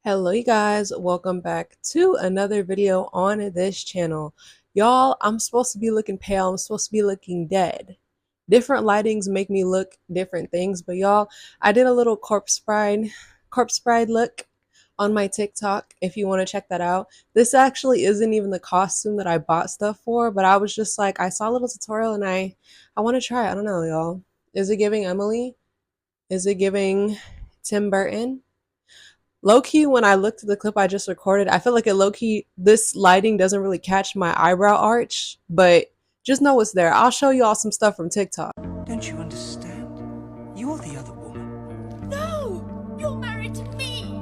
Hello you guys, welcome back to another video on this channel. Y'all, I'm supposed to be looking pale, I'm supposed to be looking dead. Different lightings make me look different things, but y'all, I did a little corpse bride look on my TikTok if you want to check that out. This actually isn't even the costume that I bought stuff for, but I was just like, I saw a little tutorial and I want to try it. I don't know, y'all. Is it giving Emily? Is it giving Tim Burton? Low key, when I looked at the clip I just recorded, I feel like low key, this lighting doesn't really catch my eyebrow arch, but just know it's there. I'll show you all some stuff from TikTok. Don't you understand? You're the other woman. No! You're married to me!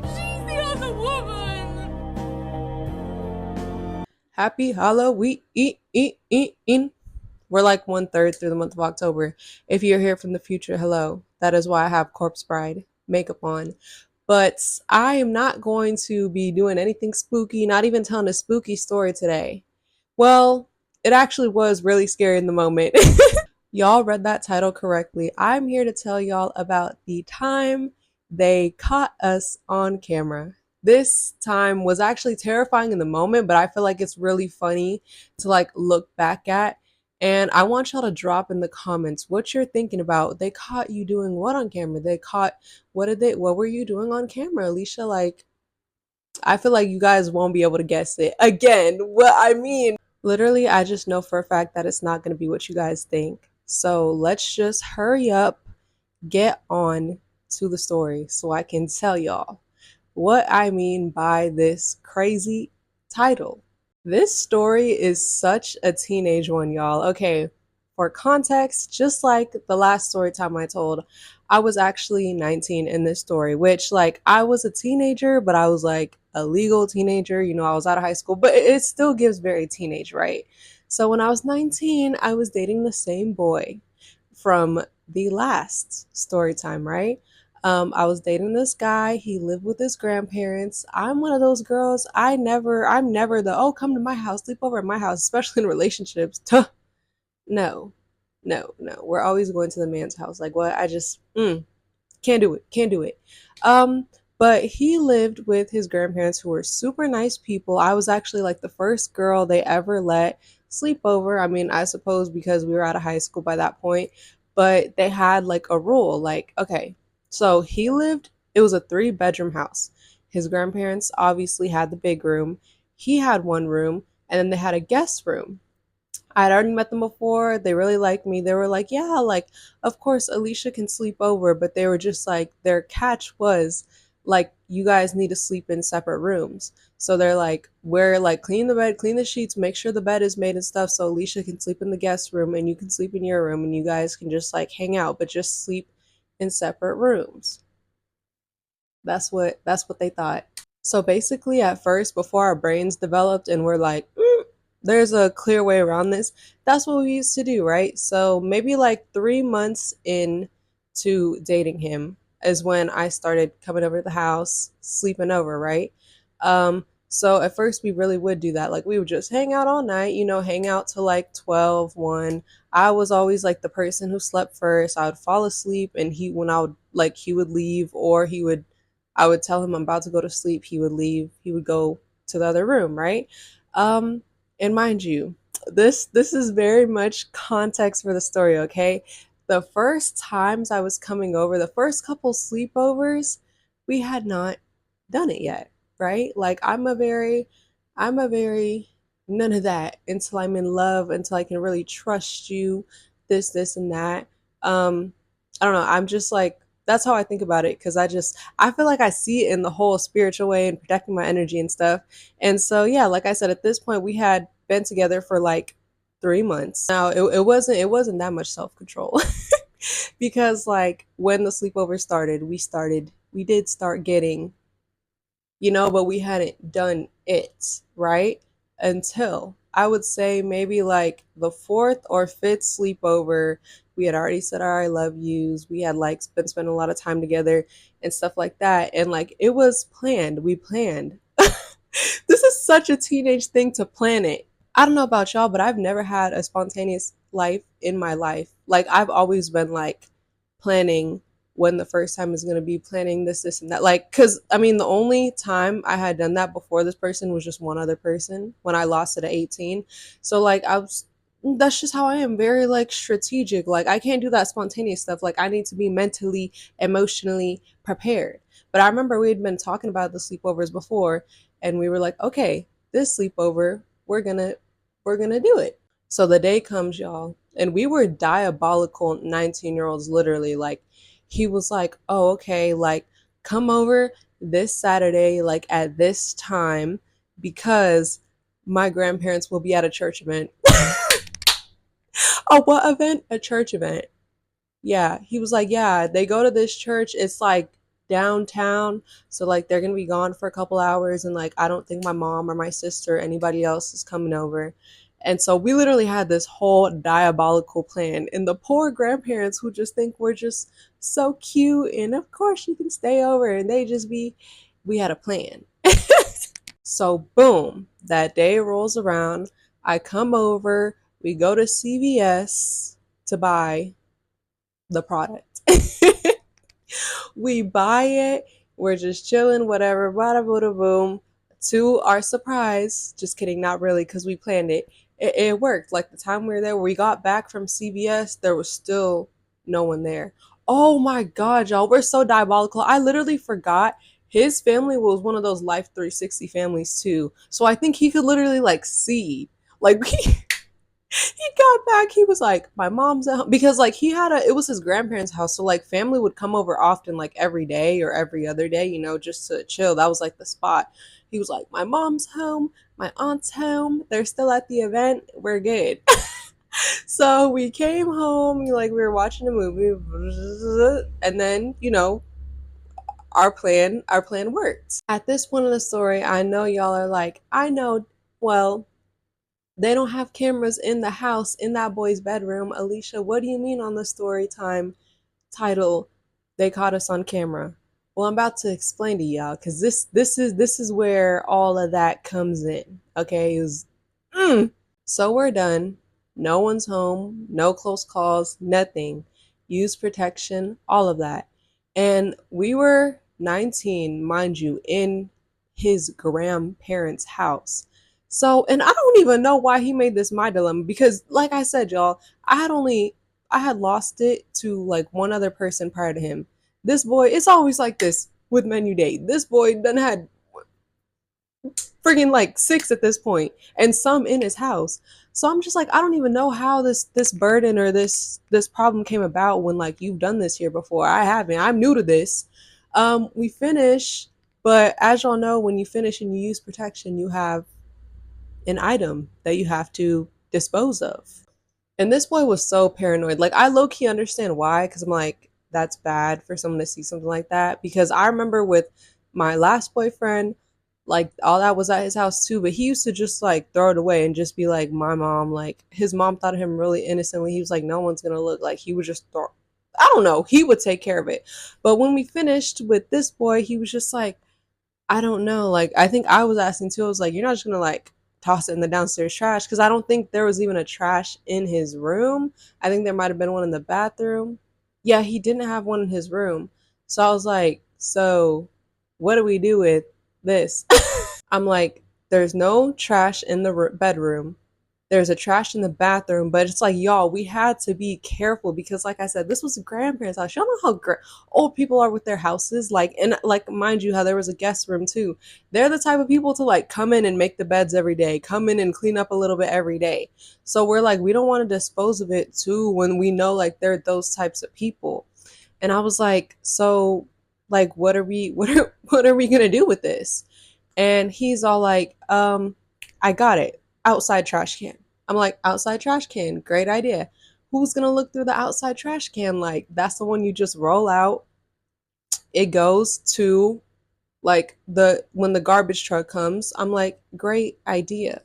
She's the other woman! Happy Halloween. We're like 1/3 through the month of October. If you're here from the future, hello. That is why I have Corpse Bride makeup on. But I am not going to be doing anything spooky, not even telling a spooky story today. Well, it actually was really scary in the moment. Y'all read that title correctly. I'm here to tell y'all about the time they caught us on camera. This time was actually terrifying in the moment, but I feel like it's really funny to like look back at. And I want y'all to drop in the comments what you're thinking about. They caught you doing what on camera? What were you doing on camera, Alicia? Like, I feel like you guys won't be able to guess it. Again, what I mean. Literally, I just know for a fact that it's not going to be what you guys think. So let's just hurry up, get on to the story so I can tell y'all what I mean by this crazy title. This story is such a teenage one, y'all. Okay, for context, just like the last story time I told, I was actually 19 in this story, which, like, I was a teenager, but I was like a legal teenager. You know, I was out of high school, but it still gives very teenage, right? So when I was 19, I was dating the same boy from the last story time, right? I was dating this guy. He lived with his grandparents. I'm one of those girls. I'm never the, oh, come to my house, sleep over at my house, especially in relationships. Tuh. No, no. We're always going to the man's house. Like, what? I just, can't do it. Can't do it. But he lived with his grandparents who were super nice people. I was actually like the first girl they ever let sleep over. I mean, I suppose because we were out of high school by that point, but they had like a rule, like, okay, so it was a 3-bedroom house. His grandparents obviously had the big room. He had one room, and then they had a guest room. I'd already met them before. They really liked me. They were like, yeah, like, of course, Alicia can sleep over. But they were just like, their catch was like, you guys need to sleep in separate rooms. So they're like, we're like, clean the bed, clean the sheets, make sure the bed is made and stuff. So Alicia can sleep in the guest room and you can sleep in your room and you guys can just like hang out, but just sleep in separate rooms. That's what they thought. So basically, at first, before our brains developed and we're like, there's a clear way around this, that's what we used to do, right? So maybe like 3 months into dating him is when I started coming over to the house, sleeping over, right? So at first we really would do that. Like we would just hang out all night, you know, hang out till like 12, 1. I was always like the person who slept first. I would fall asleep and when I would like, he would leave or I would tell him I'm about to go to sleep. He would leave. He would go to the other room, right? Um, and mind you, this is very much context for the story, okay? The first times I was coming over, the first couple sleepovers, we had not done it yet, right? Like I'm a very none of that until I'm in love, until I can really trust you, this and that. I don't know. I'm just like that's how I think about it because I feel like I see it in the whole spiritual way and protecting my energy and stuff. And so yeah, like I said, at this point we had been together for like 3 months. Now it wasn't that much self-control because like when the sleepover started, we did start getting, but we hadn't done it, right? Until I would say maybe like the fourth or fifth sleepover, we had already said our I love yous. We had like been spending a lot of time together and stuff like that. And like it was planned. We planned. This is such a teenage thing to plan it. I don't know about y'all, but I've never had a spontaneous life in my life. Like I've always been like planning when the first time is going to be, planning this and that. Like, because I mean, the only time I had done that before this person was just one other person when I lost it at 18. So like I was, that's just how I am, very like strategic. Like I can't do that spontaneous stuff. Like I need to be mentally, emotionally prepared. But I remember we had been talking about the sleepovers before, and we were like, okay, this sleepover, we're gonna do it. So the day comes, y'all, and we were diabolical 19-year-olds, literally. Like, he was like, oh, okay, like, come over this Saturday, like, at this time, because my grandparents will be at a church event. Oh, what event? A church event. Yeah, he was like, yeah, they go to this church. It's like downtown. So like they're gonna be gone for a couple hours, and like I don't think my mom or my sister or anybody else is coming over. And so we literally had this whole diabolical plan. And the poor grandparents who just think we're just so cute and of course you can stay over, and they just be, we had a plan. So boom, that day rolls around. I come over, we go to CVS to buy the product. We buy it. We're just chilling, whatever, bada bada boom. To our surprise, just kidding, not really, because we planned it. It worked. Like the time we were there, we got back from CVS, there was still no one there. Oh my God, y'all, we're so diabolical. I literally forgot his family was one of those Life 360 families too. So I think he could literally like see. Like he got back, he was like, my mom's at home, because like he had a, it was his grandparents house, so like family would come over often, like every day or every other day, just to chill. That was like the spot. He was like, my mom's home, my aunt's home, they're still at the event, we're good. So we came home, like we were watching a movie, and then our plan worked. At this point in the story, I know y'all are like, I know, well, they don't have cameras in the house, in that boy's bedroom. Alicia, what do you mean on the story time title, they caught us on camera? Well, I'm about to explain to y'all, because this is where all of that comes in. Okay, it was, so we're done. No one's home, no close calls, nothing. Use protection, all of that. And we were 19, mind you, in his grandparents' house. So, and I don't even know why he made this my dilemma, because like I said, y'all, I had lost it to like one other person prior to him. This boy, it's always like this with men you date. This boy done had freaking like six at this point, and some in his house. So I'm just like, I don't even know how this burden or this problem came about when like you've done this here before. I haven't. I'm new to this. We finish, but as y'all know, when you finish and you use protection, you have an item that you have to dispose of. And this boy was so paranoid. Like I low key understand why, because I'm like, that's bad for someone to see something like that. Because I remember with my last boyfriend, like all that was at his house too, but he used to just like throw it away and just be like, my mom, like his mom thought of him really innocently. He was like, no one's gonna look, like he would just throw, I don't know, he would take care of it. But when we finished with this boy, he was just like, I don't know. Like, I think I was asking too. I was like, you're not just gonna like toss it in the downstairs trash, because I don't think there was even a trash in his room. I think there might have been one in the bathroom. Yeah, he didn't have one in his room. So I was like, so what do we do with this? I'm like, there's no trash in the bedroom. There's a trash in the bathroom, but it's like, y'all, we had to be careful because, like I said, this was a grandparents' house. Y'all know how old people are with their houses. Like, and like, mind you, how there was a guest room too. They're the type of people to like come in and make the beds every day, come in and clean up a little bit every day. So we're like, we don't want to dispose of it too when we know like they're those types of people. And I was like, so like, what are we gonna do with this? And he's all like, I got it. Outside trash can. I'm like, outside trash can, great idea. Who's gonna look through the outside trash can? Like, that's the one you just roll out. It goes to like the when the garbage truck comes. I'm like, great idea.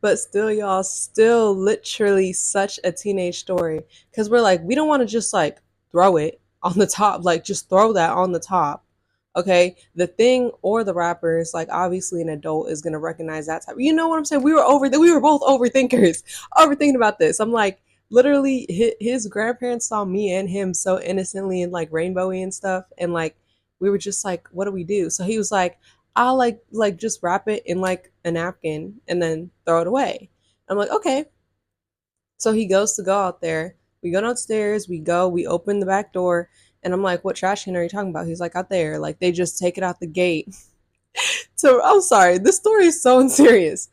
But still, y'all, still literally such a teenage story. Cause we're like, we don't want to just like throw it on the top, like just throw that on the top. Okay, the thing or the rapper is like, obviously an adult is gonna recognize that type. You know what I'm saying? We were both overthinkers, overthinking about this. I'm like, literally his grandparents saw me and him so innocently and like rainbowy and stuff, and like we were just like, what do we do? So he was like, I'll like just wrap it in like a napkin and then throw it away. I'm like, okay. So he goes to go out there. We go downstairs, we open the back door, and I'm like, what trash can are you talking about? He's like, out there. Like they just take it out the gate. So I'm sorry, this story is so unserious.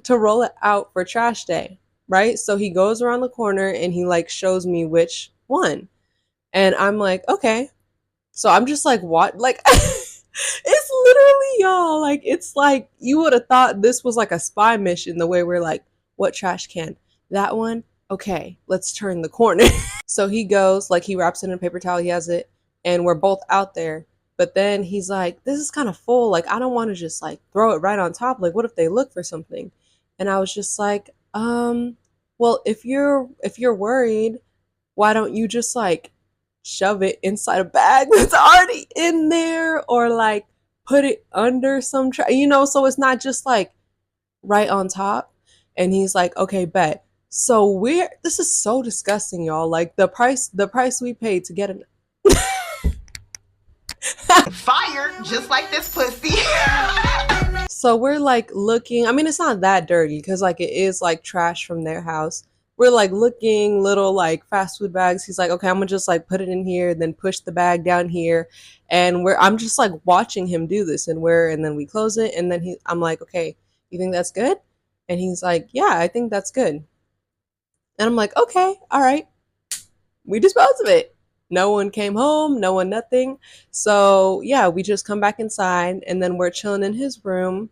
To roll it out for trash day, right? So he goes around the corner and he like shows me which one. And I'm like, okay. So I'm just like, what? Like, it's literally, y'all, like, it's like you would have thought this was like a spy mission the way we're like, what trash can? That one? Okay, let's turn the corner. So he goes, like, he wraps it in a paper towel, he has it, and we're both out there. But then he's like, this is kind of full. Like, I don't want to just like throw it right on top. Like, what if they look for something? And I was just like, well, if you're worried, why don't you just like shove it inside a bag that's already in there, or like put it under some so it's not just like right on top. And he's like, okay, bet. So we're this is so disgusting, y'all. Like the price we paid to get it. Fire, just like this pussy. So we're like looking. I mean, it's not that dirty because like it is like trash from their house. We're like looking little like fast food bags. He's like, okay, I'm gonna just like put it in here, then push the bag down here, and I'm just like watching him do this, and then we close it, and then I'm like, okay, you think that's good? And he's like, yeah, I think that's good. And I'm like, okay, all right. We dispose of it. No one came home, no one, nothing. So yeah, we just come back inside, and then we're chilling in his room.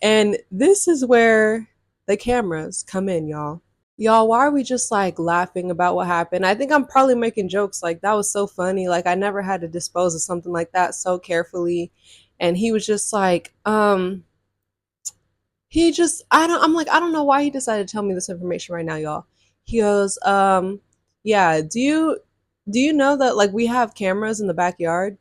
And this is where the cameras come in, y'all. Y'all, why are we just like laughing about what happened? I think I'm probably making jokes like that was so funny. Like I never had to dispose of something like that so carefully. And he was just like, he just I'm like, I don't know why he decided to tell me this information right now, y'all. He goes, yeah, do you know that like we have cameras in the backyard?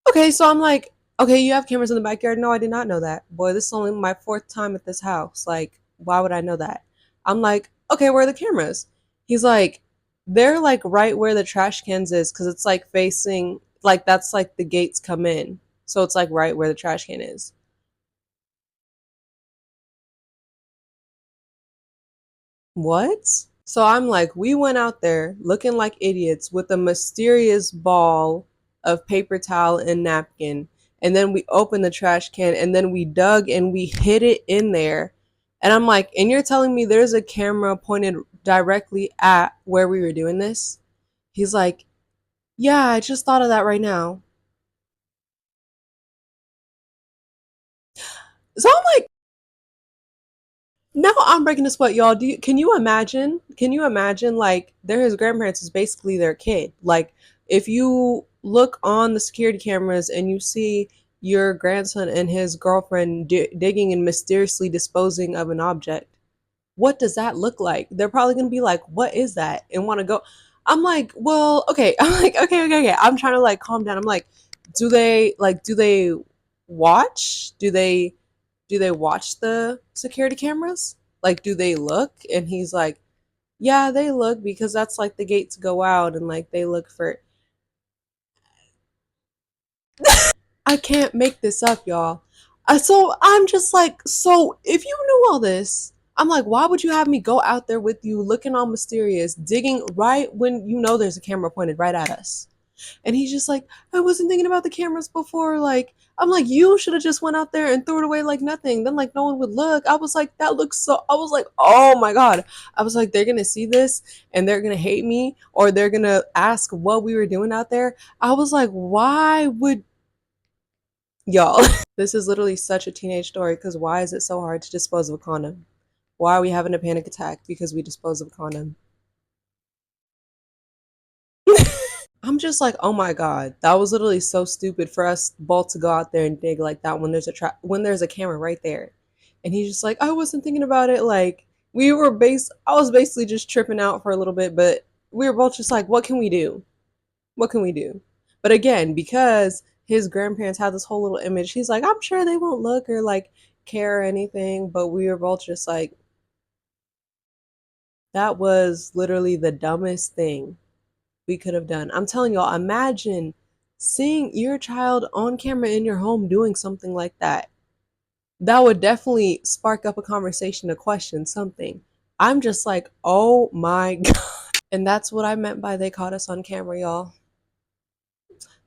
Okay, so I'm like, okay, you have cameras in the backyard? No, I did not know that. Boy, this is only my fourth time at this house. Like, why would I know that? I'm like, okay, where are the cameras? He's like, they're like right where the trash cans is because it's like facing, like, that's like the gates come in. So it's like right where the trash can is. What? So I'm like, we went out there looking like idiots with a mysterious ball of paper towel and napkin. And then we opened the trash can and then we dug and we hid it in there. And I'm like, and you're telling me there's a camera pointed directly at where we were doing this? He's like, yeah, I just thought of that right now. So I'm like, now I'm breaking the sweat, y'all. Can you imagine? Can you imagine like they're his grandparents is basically their kid. Like if you look on the security cameras and you see your grandson and his girlfriend digging and mysteriously disposing of an object, what does that look like? They're probably gonna be like, "What is that?" and want to go. I'm like, well, okay. I'm like, okay. I'm trying to like calm down. I'm like, do they watch? Do they watch the security cameras? Like, do they look? And he's like, yeah, they look because that's like the gate to go out, and like they look for. I can't make this up, y'all. So I'm just like, so if you knew all this, I'm like, why would you have me go out there with you looking all mysterious, digging right when you know there's a camera pointed right at us? And he's just like, I wasn't thinking about the cameras before. Like, I'm like, you should have just went out there and threw it away like nothing. Then like no one would look. I was like, that looks so. I was like, oh my god. I was like, they're gonna see this and they're gonna hate me or they're gonna ask what we were doing out there. I was like, why would y'all? This is literally such a teenage story. Because why is it so hard to dispose of a condom? Why are we having a panic attack because we dispose of a condom? I'm just like, oh my god, that was literally so stupid for us both to go out there and dig like that when when there's a camera right there. And he's just like, I wasn't thinking about it. Like I was basically just tripping out for a little bit, but we were both just like, what can we do? What can we do? But again, because his grandparents had this whole little image, he's like, I'm sure they won't look or like, care or anything, but we were both just like, that was literally the dumbest thing we could have done. I'm telling y'all, imagine seeing your child on camera in your home doing something like that. That would definitely spark up a conversation, a question, something. I'm just like, oh my God. And that's what I meant by they caught us on camera, y'all.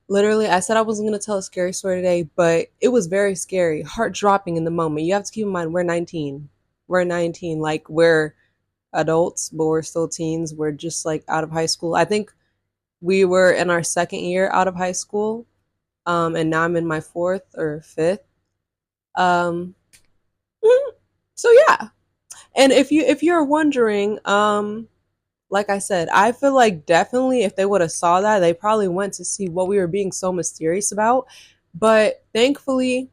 Literally, I said I wasn't going to tell a scary story today, but it was very scary, heart dropping in the moment. You have to keep in mind, we're 19. We're 19. Like, we're adults, but we're still teens. We're just like out of high school. I think we were in our second year out of high school. And now I'm in my fourth or fifth. Um, so yeah. And if you're wondering, like I said, I feel like definitely if they would have saw that, they probably went to see what we were being so mysterious about. But thankfully,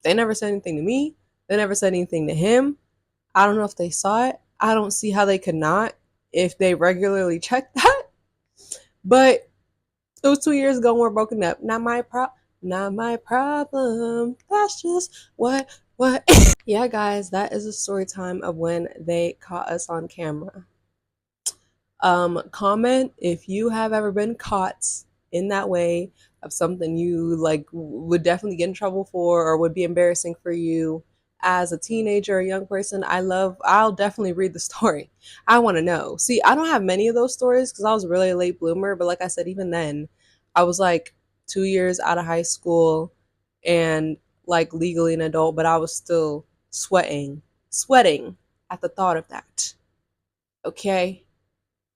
they never said anything to me. They never said anything to him. I don't know if they saw it. I don't see how they could not if they regularly checked that. But it was 2 years ago and we're broken up. Not my problem. That's just what. Yeah, guys, that is a story time of when they caught us on camera. Comment if you have ever been caught in that way of something you like would definitely get in trouble for or would be embarrassing for you as a teenager or a young person. I'll definitely read the story. I want to know. See, I don't have many of those stories because I was really a late bloomer, but like I said, even then I was like 2 years out of high school and like legally an adult, but I was still sweating at the thought of that. Okay,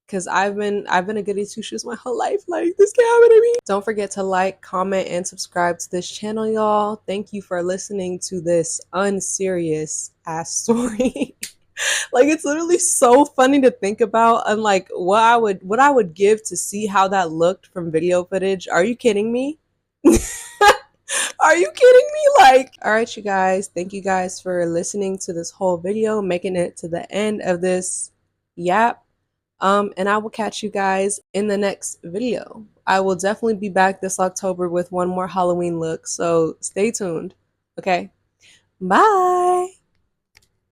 because I've been a goody two shoes my whole life. Like, this can't happen to me. Don't forget to like, comment, and subscribe to this channel, y'all. Thank you for listening to this unserious ass story. Like, it's literally so funny to think about, and like what I would give to see how that looked from video footage. Are you kidding me? Are you kidding me? Like, all right, you guys. Thank you guys for listening to this whole video, making it to the end of this yap. And I will catch you guys in the next video. I will definitely be back this October with one more Halloween look, so stay tuned. Okay, bye.